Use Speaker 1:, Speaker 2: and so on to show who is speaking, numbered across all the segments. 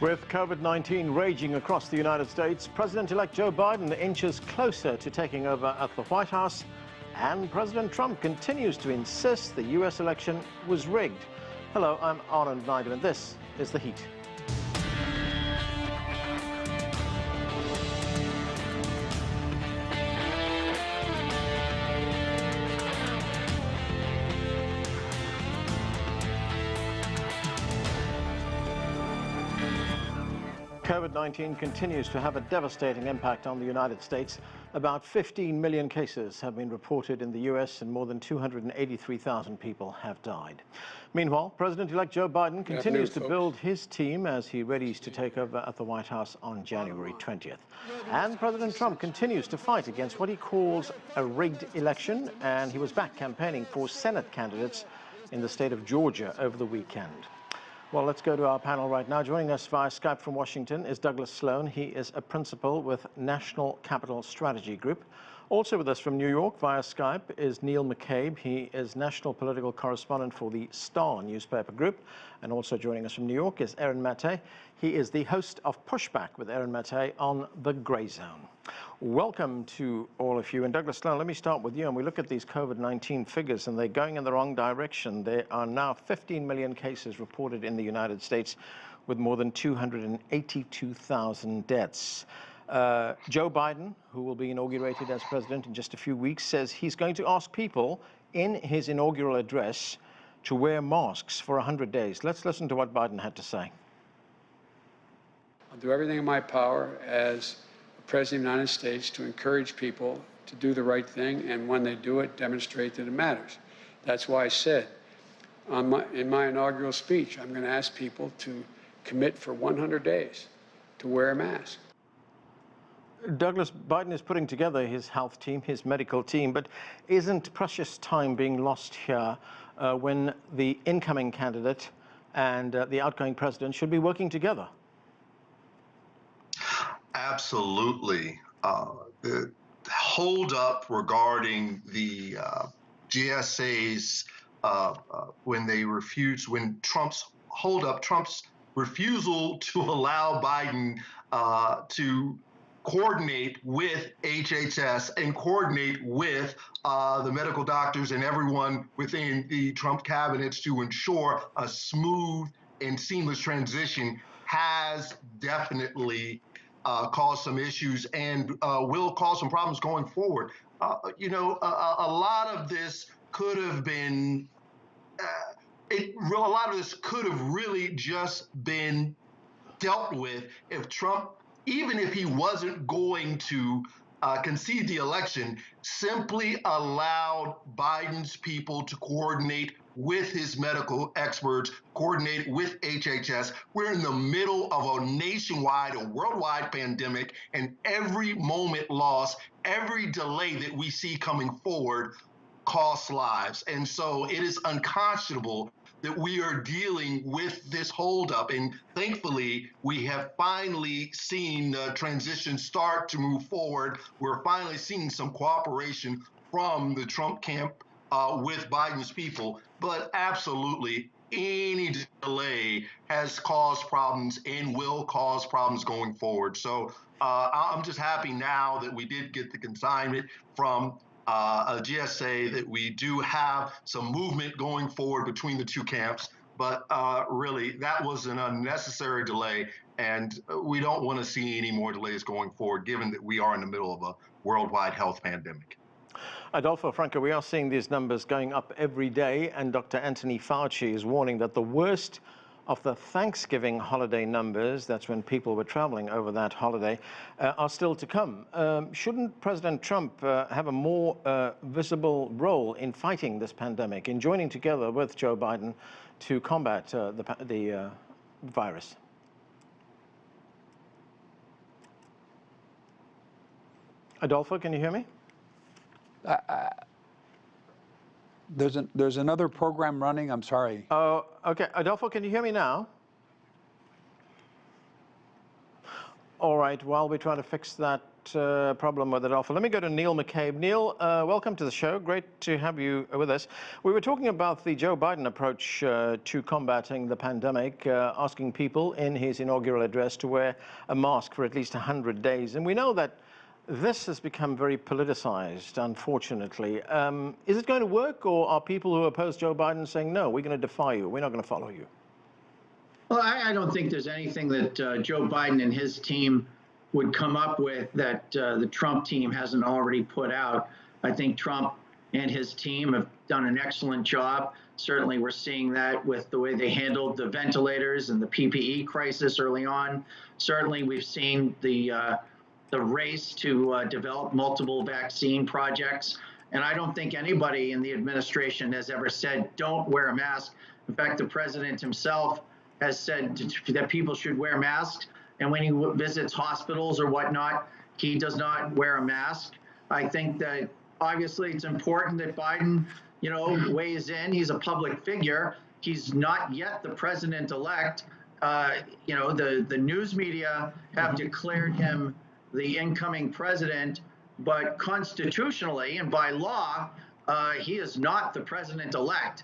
Speaker 1: With COVID-19 raging across the United States, President-elect Joe Biden inches closer to taking over at the White House, and President Trump continues to insist the U.S. election was rigged. Hello, I'm Arnold Nigel, and this is The Heat. COVID-19 continues to have a devastating impact on the United States. About 15 million cases have been reported in the U.S. and more than 283,000 people have died. Meanwhile, President-elect Joe Biden continues to build his team as he readies to take over at the White House on January 20th. And President Trump continues to fight against what he calls a rigged election, and he was back campaigning for Senate candidates in the state of Georgia over the weekend. Well, let's go to our panel right now. Joining us via Skype from Washington is Douglass Sloan. He is a principal with National Capital Strategy Group. Also with us from New York via Skype is Neil McCabe. He is National Political Correspondent for the Star newspaper group. And also joining us from New York is Aaron Maté. He is the host of Pushback with Aaron Maté on the Grayzone. Welcome to all of you. And Douglass Sloan, let me start with you. And we look at these COVID-19 figures, and they're going in the wrong direction. There are now 15 million cases reported in the United States, with more than 282,000 deaths. Joe Biden, who will be inaugurated as president in just a few weeks, says he's going to ask people in his inaugural address to wear masks for 100 days. Let's listen to what Biden had to say.
Speaker 2: I'll do everything in my power as President of the United States to encourage people to do the right thing, and when they do it, demonstrate that it matters. That's why I said in my inaugural speech, I'm going to ask people to commit for 100 days to wear a mask.
Speaker 1: Douglas, Biden is putting together his health team, his medical team, but isn't precious time being lost here when the incoming candidate and the outgoing president should be working together?
Speaker 3: Absolutely. The holdup regarding the GSA's when Trump's refusal to allow Biden to coordinate with HHS and coordinate with the medical doctors and everyone within the Trump cabinets to ensure a smooth and seamless transition has definitely caused some issues and will cause some problems going forward. A lot of this could have been, a lot of this could have really just been dealt with if Trump, even if he wasn't going to concede the election, simply allowed Biden's people to coordinate with his medical experts, coordinate with HHS. We're in the middle of a nationwide, a worldwide pandemic, and every moment lost, every delay that we see coming forward costs lives. And so it is unconscionable that we are dealing with this holdup. And thankfully, we have finally seen the transition start to move forward. We're finally seeing some cooperation from the Trump camp with Biden's people. But absolutely, any delay has caused problems and will cause problems going forward. So I'm just happy now that we did get the consignment from a GSA, that we do have some movement going forward between the two camps. But really, that was an unnecessary delay, and we don't want to see any more delays going forward, given that we are in the middle of a worldwide health pandemic.
Speaker 1: Adolfo Franco, we are seeing these numbers going up every day, and Dr. Anthony Fauci is warning that the worst of the Thanksgiving holiday numbers, that's when people were traveling over that holiday, are still to come. Shouldn't President Trump have a more visible role in fighting this pandemic, in joining together with Joe Biden to combat the virus? Adolfo, can you hear me?
Speaker 4: There's another program running. I'm sorry.
Speaker 1: Oh, okay. Adolfo, can you hear me now? All right. While we try to fix that problem with Adolfo. Let me go to Neil McCabe. Neil, welcome to the show. Great to have you with us. We were talking about the Joe Biden approach to combating the pandemic, asking people in his inaugural address to wear a mask for at least 100 days. And we know that this has become very politicized, unfortunately. Is it going to work, or are people who oppose Joe Biden saying, no, we're going to defy you, we're not going to follow you?
Speaker 5: Well, I don't think there's anything that Joe Biden and his team would come up with that the Trump team hasn't already put out. I think Trump and his team have done an excellent job. Certainly, we're seeing that with the way they handled the ventilators and the PPE crisis early on. Certainly, we've seen the race to develop multiple vaccine projects. And I don't think anybody in the administration has ever said, don't wear a mask. In fact, the president himself has said that people should wear masks. And when he visits hospitals or whatnot, he does not wear a mask. I think that obviously it's important that Biden, weighs in. He's a public figure. He's not yet the president-elect. The news media have declared him the incoming president, but constitutionally and by law, he is not the president-elect.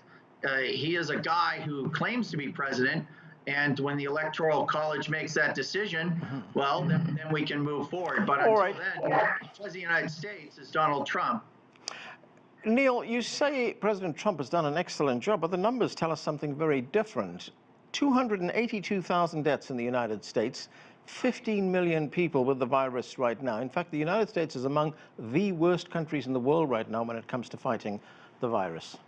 Speaker 5: He is a guy who claims to be president, and when the Electoral College makes that decision, well, then we can move forward. But until then, the President of the United States is Donald Trump.
Speaker 1: Neil, you say President Trump has done an excellent job, but the numbers tell us something very different. 282,000 deaths in the United States, 15 million people with the virus right now. In fact, the United States is among the worst countries in the world right now when it comes to fighting the virus.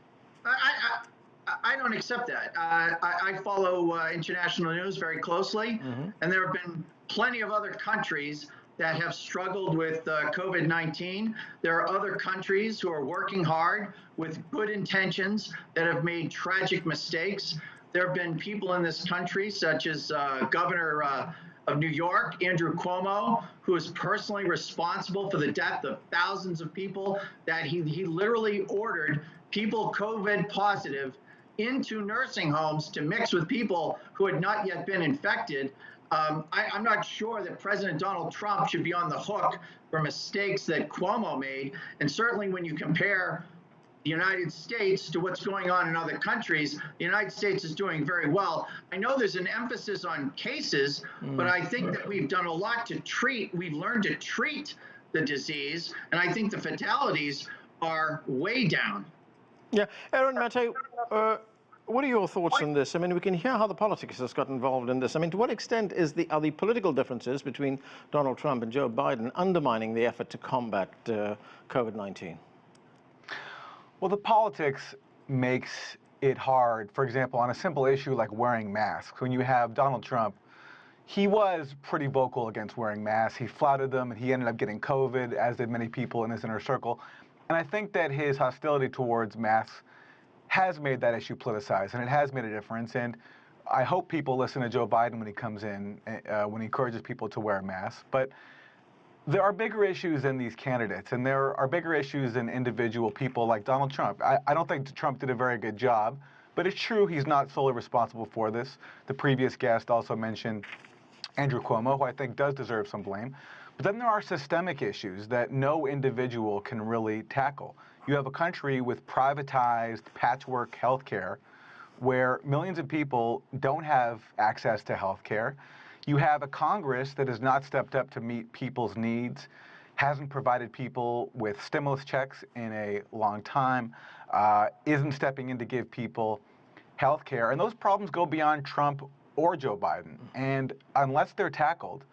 Speaker 5: I don't accept that. I follow international news very closely, and there have been plenty of other countries that have struggled with COVID-19. There are other countries who are working hard with good intentions that have made tragic mistakes. There have been people in this country, such as Governor of New York, Andrew Cuomo, who is personally responsible for the death of thousands of people, that he literally ordered people COVID positive into nursing homes to mix with people who had not yet been infected. I'm not sure that President Donald Trump should be on the hook for mistakes that Cuomo made. And certainly when you compare the United States to what's going on in other countries, the United States is doing very well. I know there's an emphasis on cases, but I think that we've done a lot to treat. We've learned to treat the disease, and I think the fatalities are way down.
Speaker 1: Yeah, Aaron Mate, what are your thoughts on this? I mean, we can hear how the politics has got involved in this. I mean, to what extent are the political differences between Donald Trump and Joe Biden undermining the effort to combat COVID-19?
Speaker 4: Well, the politics makes it hard. For example, on a simple issue like wearing masks, when you have Donald Trump, he was pretty vocal against wearing masks. He flouted them, and he ended up getting COVID, as did many people in his inner circle. And I think that his hostility towards masks has made that issue politicized, and it has made a difference. And I hope people listen to Joe Biden when he comes in, when he encourages people to wear masks. But there are bigger issues than these candidates, and there are bigger issues than individual people like Donald Trump. I don't think Trump did a very good job, but it's true he's not solely responsible for this. The previous guest also mentioned Andrew Cuomo, who I think does deserve some blame. But then there are systemic issues that no individual can really tackle. You have a country with privatized patchwork health care where millions of people don't have access to health care. You have a Congress that has not stepped up to meet people's needs, hasn't provided people with stimulus checks in a long time, isn't stepping in to give people health care. And those problems go beyond Trump or Joe Biden. And unless they're tackled,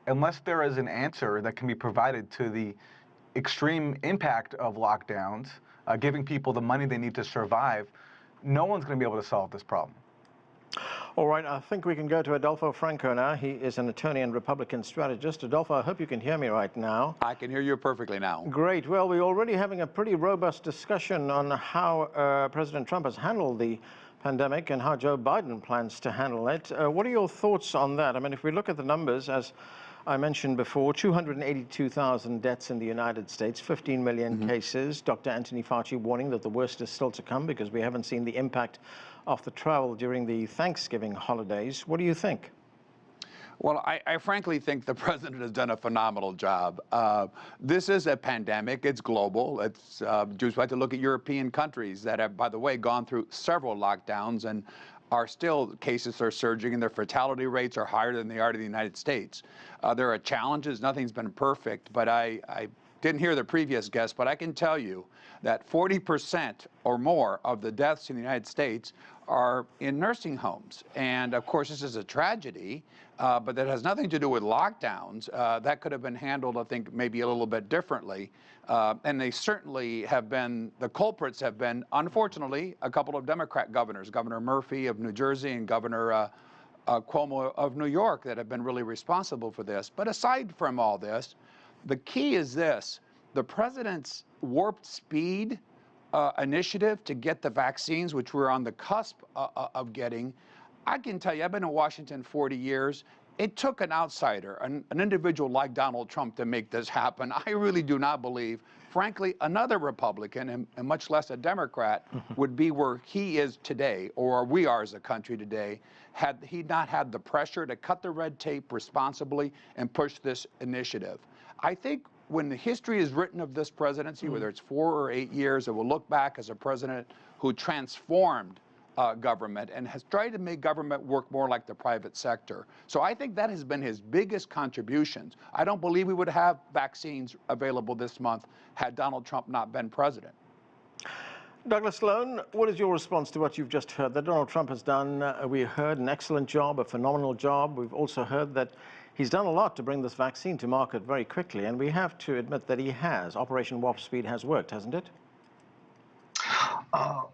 Speaker 4: unless there is an answer that can be provided to the extreme impact of lockdowns, giving people the money they need to survive, no one's going to be able to solve this problem.
Speaker 1: All right, I think we can go to Adolfo Franco now. He is an attorney and Republican strategist. Adolfo, I hope you can hear me right now.
Speaker 6: I can hear you perfectly now.
Speaker 1: Great. Well, we're already having a pretty robust discussion on how President Trump has handled the pandemic and how Joe Biden plans to handle it. What are your thoughts on that? I mean, if we look at the numbers, as I mentioned before, 282,000 deaths in the United States, 15 million cases. Dr. Anthony Fauci warning that the worst is still to come because we haven't seen the impact of the travel during the Thanksgiving holidays. What do you think?
Speaker 6: Well, I frankly think the president has done a phenomenal job. This is a pandemic. It's global. It's just like to look at European countries that have, by the way, gone through several lockdowns and are still, cases are surging and their fatality rates are higher than they are to the United States. There are challenges. Nothing's been perfect, but I didn't hear the previous guest, but I can tell you that 40% or more of the deaths in the United States are in nursing homes. And of course, this is a tragedy, but that has nothing to do with lockdowns. That could have been handled, I think, maybe a little bit differently. And they certainly have been, the culprits have been, unfortunately, a couple of Democrat governors, Governor Murphy of New Jersey and Governor Cuomo of New York, that have been really responsible for this. But aside from all this, the key is this: the president's warp speed initiative to get the vaccines, which we're on the cusp of getting. I can tell you, I've been in Washington 40 years. It took an outsider, an individual like Donald Trump, to make this happen. I really do not believe, frankly, another Republican, and much less a Democrat, would be where he is today, or we are as a country today, had he not had the pressure to cut the red tape responsibly and push this initiative. I think when the history is written of this presidency, whether it's 4 or 8 years, it will look back as a president who transformed government and has tried to make government work more like the private sector. So I think that has been his biggest contributions. I don't believe we would have vaccines available this month had Donald Trump not been president.
Speaker 1: Douglass Sloan, what is your response to what you've just heard? That Donald Trump has done, we heard, an excellent job, a phenomenal job. We've also heard that he's done a lot to bring this vaccine to market very quickly, and we have to admit that he has. Operation Warp Speed has worked, hasn't it?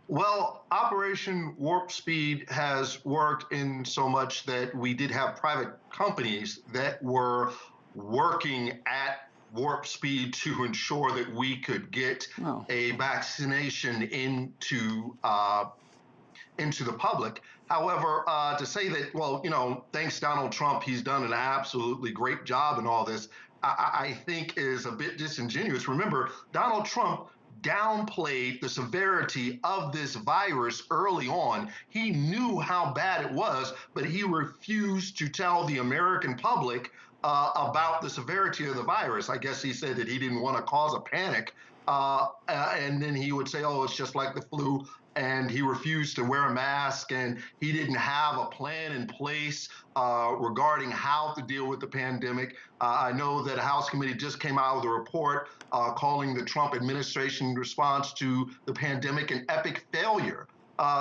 Speaker 3: Well, Operation Warp Speed has worked in so much that we did have private companies that were working at warp speed to ensure that we could get a vaccination into the public. However, to say that, well, you know, thanks Donald Trump, he's done an absolutely great job in all this, I think is a bit disingenuous. Remember, Donald Trump downplayed the severity of this virus early on. He knew how bad it was, but he refused to tell the American public about the severity of the virus. I guess he said that he didn't want to cause a panic. And then he would say, oh, it's just like the flu. And he refused to wear a mask, and he didn't have a plan in place regarding how to deal with the pandemic. I know that a House committee just came out with a report calling the Trump administration response to the pandemic an epic failure.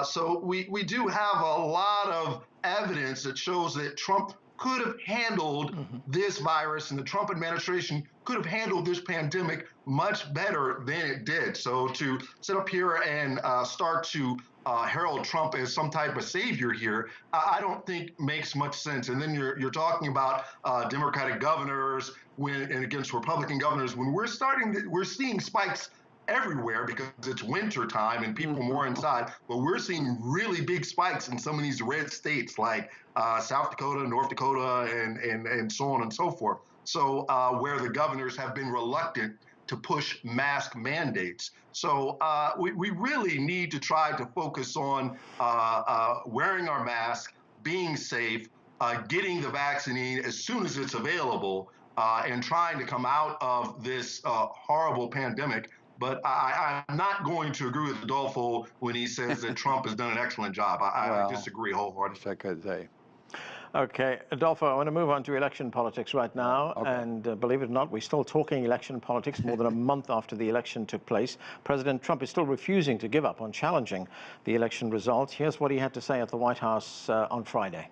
Speaker 3: So we do have a lot of evidence that shows that Trump could have handled this virus, and the Trump administration could have handled this pandemic much better than it did. So to sit up here and start to herald Trump as some type of savior here, I don't think makes much sense. And then you're talking about Democratic governors and against Republican governors. When we're seeing spikes everywhere because it's winter time and people are more inside, but we're seeing really big spikes in some of these red states like South Dakota, North Dakota, and so on and so forth. So where the governors have been reluctant to push mask mandates. So we really need to try to focus on wearing our mask, being safe, getting the vaccine as soon as it's available, and trying to come out of this horrible pandemic. But I'm not going to agree with Adolfo when he says that Trump has done an excellent job. I disagree wholeheartedly.
Speaker 6: I could say.
Speaker 1: Okay, Adolfo, I want to move on to election politics right now.
Speaker 6: Okay.
Speaker 1: And believe it or not, we're still talking election politics more than a month after the election took place. President Trump is still refusing to give up on challenging the election results. Here's what he had to say at the White House on Friday.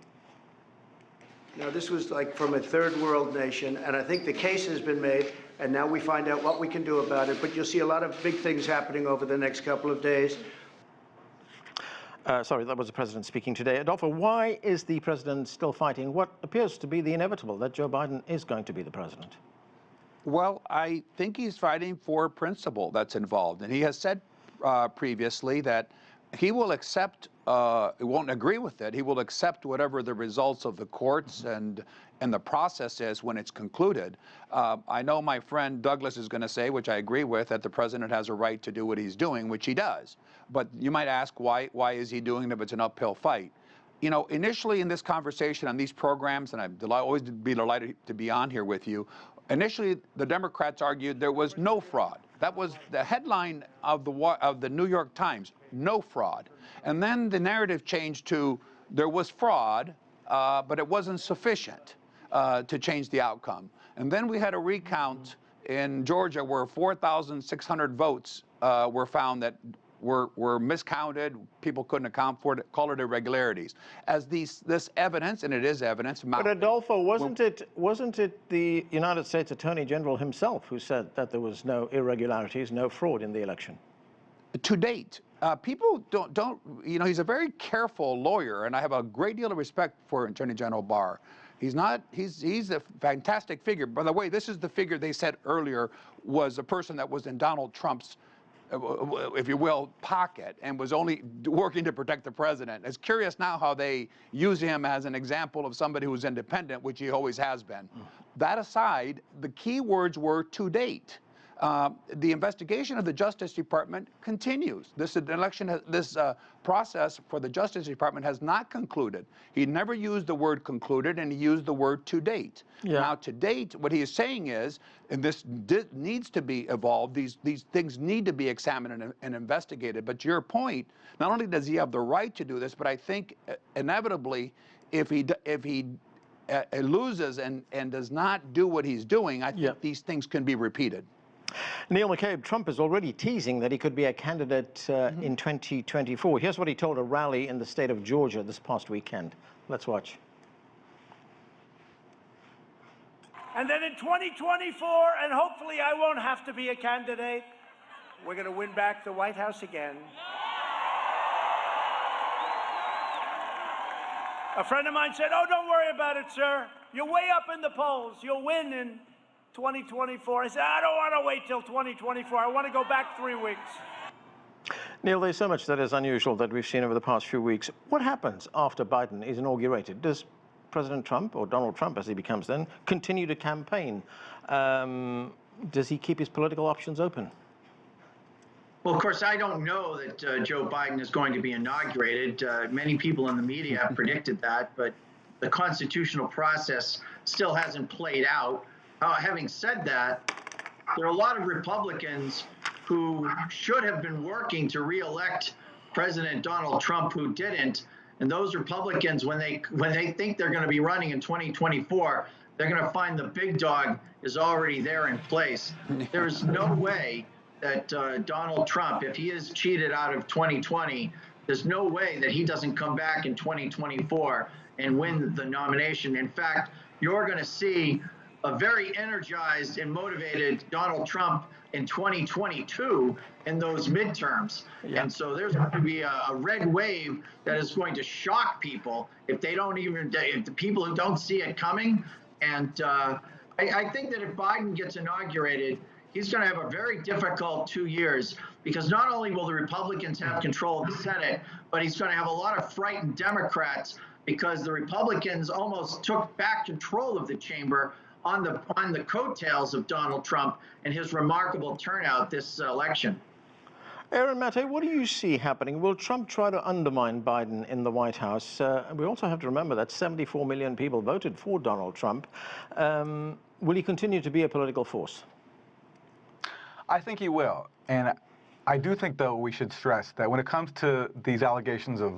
Speaker 7: Now, this was like from a third world nation, and I think the case has been made, and now we find out what we can do about it. But you'll see a lot of big things happening over the next couple of days.
Speaker 1: Sorry, that was the president speaking today. Adolfo, why is the president still fighting what appears to be the inevitable, that Joe Biden is going to be the president?
Speaker 6: Well, I think he's fighting for principle that's involved. And he has said previously that he will accept, he won't agree with it, he will accept whatever the results of the courts and the process is when it's concluded. I know my friend Douglass is going to say, which I agree with, that the president has a right to do what he's doing, which he does. But you might ask, why is he doing it if it's an uphill fight? initially in this conversation on these programs, and I'm always be delighted to be on here with you, initially the Democrats argued there was no fraud. That was the headline of the New York Times, no fraud. And then the narrative changed to there was fraud, but it wasn't sufficient to change the outcome. And then we had a recount in Georgia where 4,600 votes were found that were miscounted, people couldn't account for it, call it irregularities. As this evidence, and it is evidence,
Speaker 1: but Adolfo, wasn't it the United States Attorney General himself who said that there was no irregularities, no fraud in the election?
Speaker 6: To date, people don't, he's a very careful lawyer, and I have a great deal of respect for Attorney General Barr. He's a fantastic figure. By the way, this is the figure they said earlier was a person that was in Donald Trump's, if you will, pocket and was only working to protect the president. It's curious now how they use him as an example of somebody who's independent, which he always has been. That aside, the key words were to date. The investigation of the Justice Department continues. This process for the Justice Department has not concluded. He never used the word concluded, and he used the word to date. Yeah. Now, to date, what he is saying is, and this needs to be evolved, these things need to be examined and investigated. But to your point, not only does he have the right to do this, but I think inevitably, if he loses and does not do what he's doing, I think these things can be repeated.
Speaker 1: Neil McCabe, Trump is already teasing that he could be a candidate in 2024. Here's what he told a rally in the state of Georgia this past weekend. Let's watch.
Speaker 8: And then in 2024, and hopefully I won't have to be a candidate, we're going to win back the White House again. A friend of mine said, "Oh, don't worry about it, sir. You're way up in the polls. You'll win in 2024. I said, I don't want to wait till 2024. I want to go back 3 weeks.
Speaker 1: Neil, there's so much that is unusual that we've seen over the past few weeks. What happens after Biden is inaugurated? Does President Trump, or Donald Trump as he becomes then, continue to campaign? Does he keep his political options open?
Speaker 5: Well, of course, I don't know that Joe Biden is going to be inaugurated. Many people in the media have predicted that, but the constitutional process still hasn't played out. Having said that, there are a lot of Republicans who should have been working to reelect President Donald Trump who didn't. And those Republicans, when they think they're going to be running in 2024, they're going to find the big dog is already there in place. There's no way that Donald Trump, if he is cheated out of 2020, there's no way that he doesn't come back in 2024 and win the nomination. In fact, you're going to see a very energized and motivated Donald Trump in 2022 in those midterms. Yeah. And so there's going to be a red wave that is going to shock people if the people who don't see it coming. And I think that if Biden gets inaugurated, he's going to have a very difficult 2 years, because not only will the Republicans have control of the Senate, but he's going to have a lot of frightened Democrats, because the Republicans almost took back control of the chamber on the coattails of Donald Trump and his remarkable turnout this election.
Speaker 1: Aaron Maté, what do you see happening? Will Trump try to undermine Biden in the White House? We also have to remember that 74 million people voted for Donald Trump. Will he continue to be a political force?
Speaker 4: I think he will. And I do think, though, we should stress that when it comes to these allegations of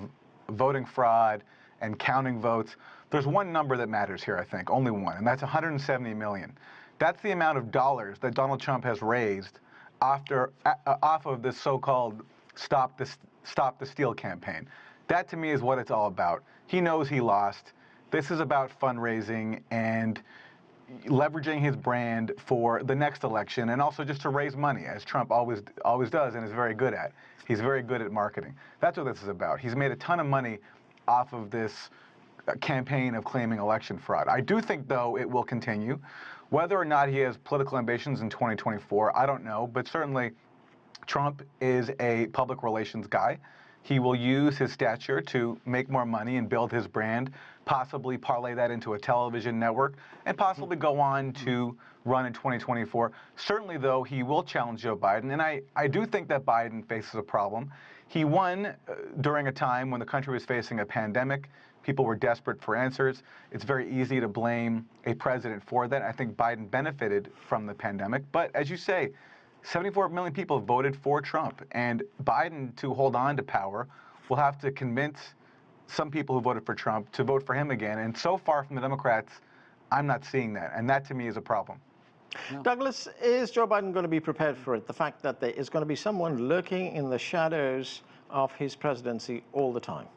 Speaker 4: voting fraud and counting votes, there's one number that matters here, I think, only one, and that's 170 million. That's the amount of dollars that Donald Trump has raised off of this so-called Stop the Steal campaign. That, to me, is what it's all about. He knows he lost. This is about fundraising and leveraging his brand for the next election, and also just to raise money, as Trump always does and is very good at. He's very good at marketing. That's what this is about. He's made a ton of money off of this campaign of claiming election fraud. I do think, though, it will continue. Whether or not he has political ambitions in 2024, I don't know, but certainly Trump is a public relations guy. He will use his stature to make more money and build his brand, possibly parlay that into a television network, and possibly go on to run in 2024. Certainly, though, he will challenge Joe Biden, and I do think that Biden faces a problem. He won during a time when the country was facing a pandemic. People were desperate for answers. It's very easy to blame a president for that. I think Biden benefited from the pandemic. But as you say, 74 million people voted for Trump. And Biden, to hold on to power, will have to convince some people who voted for Trump to vote for him again. And so far from the Democrats, I'm not seeing that. And that, to me, is a problem.
Speaker 1: No. Douglas, is Joe Biden going to be prepared for it? The fact that there is going to be someone lurking in the shadows of his presidency all the time?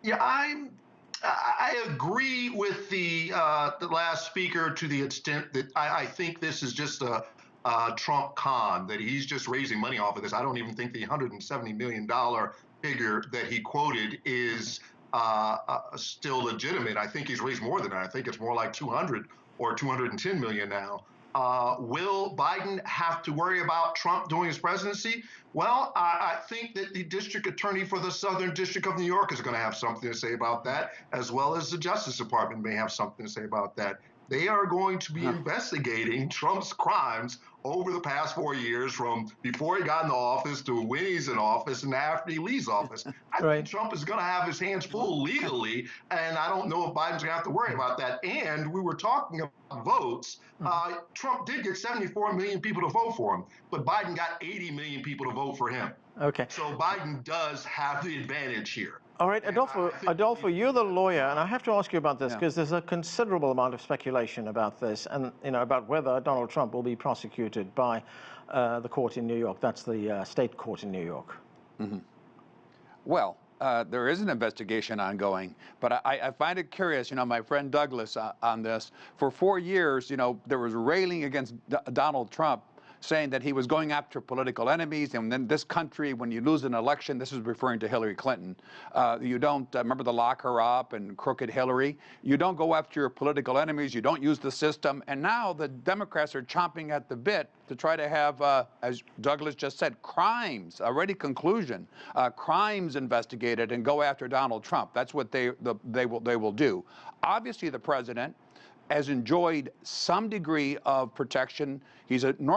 Speaker 3: Yeah, I agree with the last speaker to the extent that I think this is just a Trump con, that he's just raising money off of this. I don't even think the $170 million figure that he quoted is still legitimate. I think he's raised more than that. I think it's more like 200 or 210 million now. Will Biden have to worry about Trump during his presidency? Well, I think that the district attorney for the Southern District of New York is going to have something to say about that, as well as the Justice Department may have something to say about that. They are going to be investigating Trump's crimes over the past 4 years, from before he got into office to when he's in office and after he leaves office. I think Trump is going to have his hands full legally, and I don't know if Biden's going to have to worry about that. And we were talking about votes. Trump did get 74 million people to vote for him, but Biden got 80 million people to vote for him.
Speaker 1: Okay.
Speaker 3: So Biden does have the advantage here.
Speaker 1: All right, Adolfo, you're the lawyer, and I have to ask you about this because there's a considerable amount of speculation about this, and about whether Donald Trump will be prosecuted by the court in New York. That's the state court in New York.
Speaker 6: Mm-hmm. Well, there is an investigation ongoing, but I find it curious. My friend Douglas on this. For 4 years, there was railing against Donald Trump, saying that he was going after political enemies, and then this country, when you lose an election, this is referring to Hillary Clinton, you don't, remember the lock her up and crooked Hillary, you don't go after your political enemies, you don't use the system, and now the Democrats are chomping at the bit to try to have, as Douglas just said, crimes, already conclusion, crimes investigated and go after Donald Trump. That's what they will do. Obviously, the president has enjoyed some degree of protection. He's an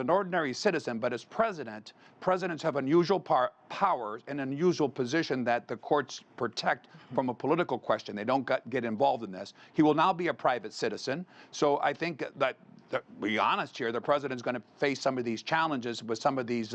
Speaker 6: ordinary citizen, but as presidents have unusual powers and an unusual position that the courts protect from a political question. They don't get involved in this. He will now be a private citizen. So I think that, to be honest here, the president's going to face some of these challenges with some of these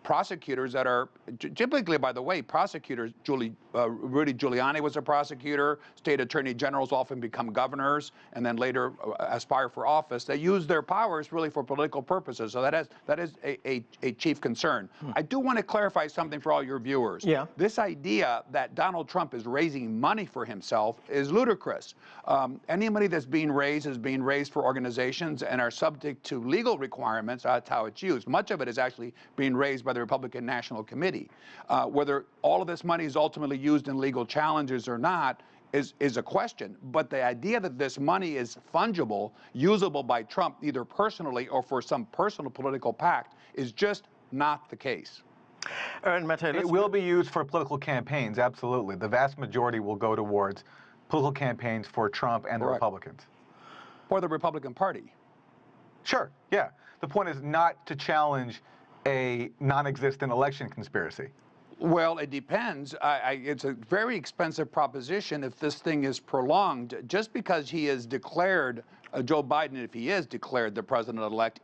Speaker 6: prosecutors that are typically, by the way, prosecutors. Rudy Giuliani was a prosecutor. State attorney generals often become governors and then later aspire for office. They use their powers really for political purposes. So that is a chief concern. I do want to clarify something for all your viewers.
Speaker 1: Yeah.
Speaker 6: This idea that Donald Trump is raising money for himself is ludicrous. Any money that's being raised is being raised for organizations and are subject to legal requirements. That's how it's used. Much of it is actually being raised by the Republican National Committee. Whether all of this money is ultimately used in legal challenges or not is a question. But the idea that this money is fungible, usable by Trump either personally or for some personal political pact is just not the case.
Speaker 4: It will be used for political campaigns, absolutely. The vast majority will go towards political campaigns for Trump and the Republicans.
Speaker 6: For the Republican Party.
Speaker 4: Sure, yeah. The point is not to challenge a non-existent election conspiracy.
Speaker 6: Well, it depends. It's a very expensive proposition if this thing is prolonged. Just because he is declared, Joe Biden, if he is declared the president-elect,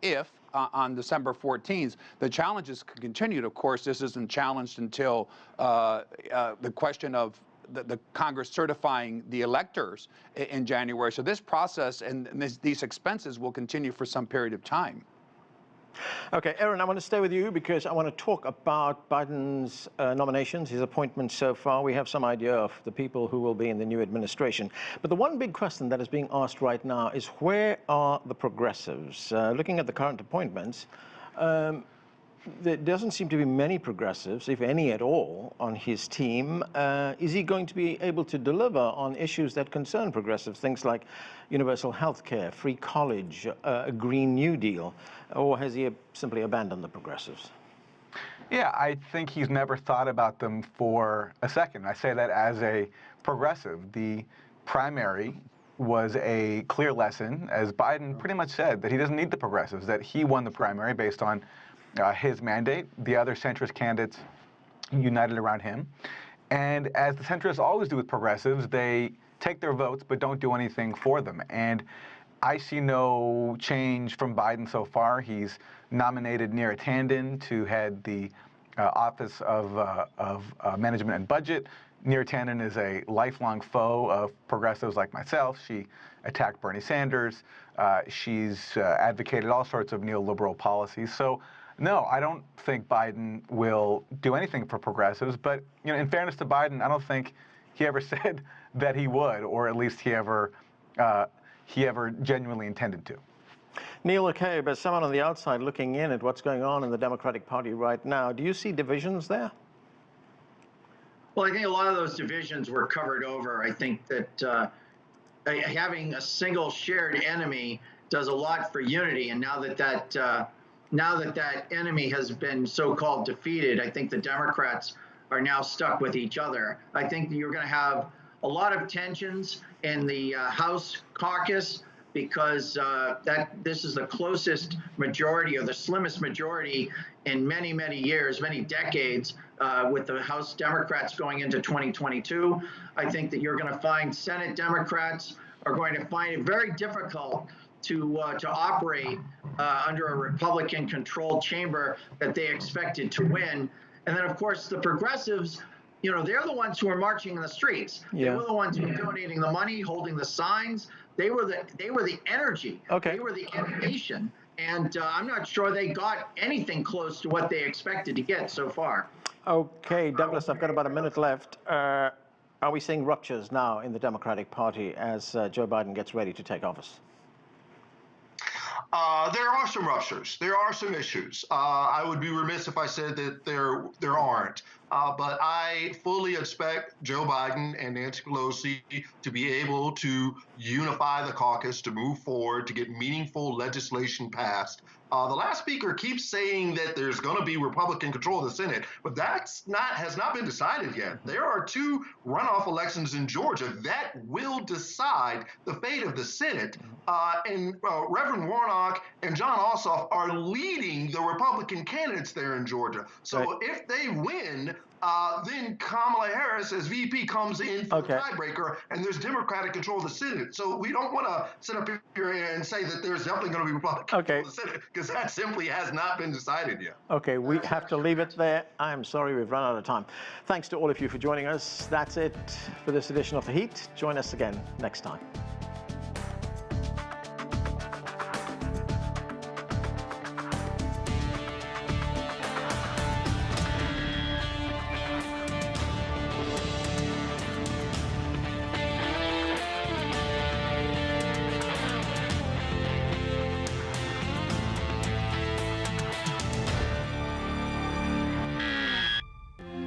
Speaker 6: on December 14th, the challenges continued. Of course, this isn't challenged until the question of the Congress certifying the electors in January. So this process and these expenses will continue for some period of time.
Speaker 1: Okay, Aaron, I want to stay with you because I want to talk about Biden's nominations, his appointments so far. We have some idea of the people who will be in the new administration. But the one big question that is being asked right now is, where are the progressives? Looking at the current appointments, there doesn't seem to be many progressives, if any at all, on his team. Is he going to be able to deliver on issues that concern progressives, things like universal health care, free college, a Green New Deal, or has he simply abandoned the progressives?
Speaker 4: Yeah, I think he's never thought about them for a second. I say that as a progressive. The primary was a clear lesson, as Biden pretty much said, that he doesn't need the progressives, that he won the primary based on his mandate. The other centrist candidates united around him. And as the centrists always do with progressives, they take their votes but don't do anything for them. And I see no change from Biden so far. He's nominated Neera Tanden to head the Office of Management and Budget. Neera Tanden is a lifelong foe of progressives like myself. She attacked Bernie Sanders. She's advocated all sorts of neoliberal policies. So, no, I don't think Biden will do anything for progressives. But in fairness to Biden, I don't think he ever said that he would, or at least he ever genuinely intended to.
Speaker 1: Neil McCabe, as someone on the outside looking in at what's going on in the Democratic Party right now, do you see divisions there?
Speaker 5: Well, I think a lot of those divisions were covered over. I think that having a single shared enemy does a lot for unity. And now that that enemy has been so-called defeated, I think the Democrats are now stuck with each other. I think that you're going to have a lot of tensions in the House caucus because this is the closest majority or the slimmest majority in many, many years, many decades, with the House Democrats going into 2022. I think that you're going to find Senate Democrats are going to find it very difficult to operate under a Republican-controlled chamber that they expected to win. And then, of course, the progressives, they're the ones who are marching in the streets. Yeah. They were the ones who were donating the money, holding the signs. They were the energy.
Speaker 1: Okay.
Speaker 5: They were the animation. And I'm not sure they got anything close to what they expected to get so far.
Speaker 1: Okay, Douglas, I've got about a minute left. Are we seeing ruptures now in the Democratic Party as Joe Biden gets ready to take office?
Speaker 3: There are some ruptures. There are some issues. I would be remiss if I said that there aren't. But I fully expect Joe Biden and Nancy Pelosi to be able to unify the caucus, to move forward, to get meaningful legislation passed. The last speaker keeps saying that there's going to be Republican control of the Senate, but has not been decided yet. There are 2 runoff elections in Georgia that will decide the fate of the Senate. And Reverend Warnock and John Ossoff are leading the Republican candidates there in Georgia. So if they win, then Kamala Harris as VP comes in for the tiebreaker, and there's Democratic control of the Senate. So we don't want to sit up here and say that there's definitely going to be Republican control of the Senate, because that simply has not been decided yet.
Speaker 1: Okay, we have to leave it there. I'm sorry, we've run out of time. Thanks to all of you for joining us. That's it for this edition of The Heat. Join us again next time.